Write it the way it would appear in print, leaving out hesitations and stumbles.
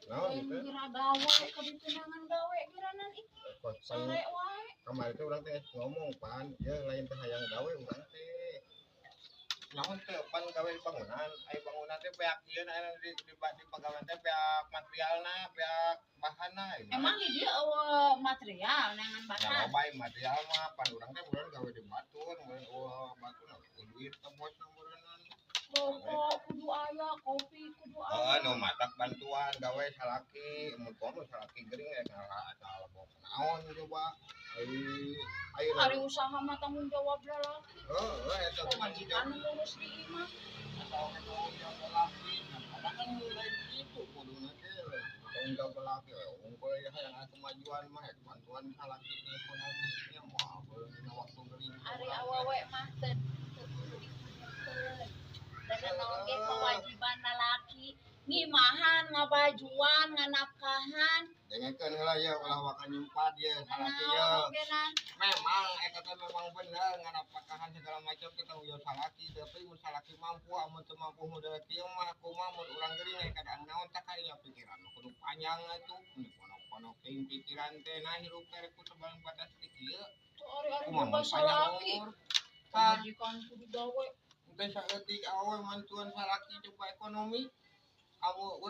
Naon Lain teh? kira gawe kebitunangan gawe kiranan sore wae. Kemarin teh urang teh ngomong pan, ya lain teh hayang gawe urang teh. Naon teh pan gawe bangunan, ai bangunan teh beak ieu di pagawean teh beak materialna, beak bahanna. Emang di dia eueuh material nangan Ya bahan. loba material mah pan urang teh bulan gawe di batur, bulan batur duit teh bos bulan. Rokok kudu aya, kopi kudu Heeh, aya. nu matak bantuan gawe salaki, mun komo salaki gering ya ngalah box naon coba. Ai Ari usaha mah tanggung jawab lalaki. eta mah Majikan ngurus di imah. asal tanggung jawab laki. Kadang kan lain gitu kuduna teh. Tanggung jawab laki, unggul ya yang kemajuan mah bantuan salaki di ekonomi nya mah beuna waktu gering. Ari awewe mah teu kudu dikudukeun. Dan naon ge kewajiban lalaki ngimahan, ngabajuan, nganafkahan. Dengekeun heula ya ulah wakan nyempat ya salaki ya. Memang eta teh memang bener nganafkahan segala macam kita tanggung jawab salaki, tapi mun salaki mampu amun teu mampu modal kieu mah kumaha mun urang geuring aya keadaan naon tah kayaknya pikiran kudu panjang atuh. Pono-pono teuing pikiran teh nah hirup teh ku sabaraha batas ti kieu. Ari-ari boga salaki. Majikan kudu gawe. Teh saeutik awe mantuan salaki coba ekonomi. Kamu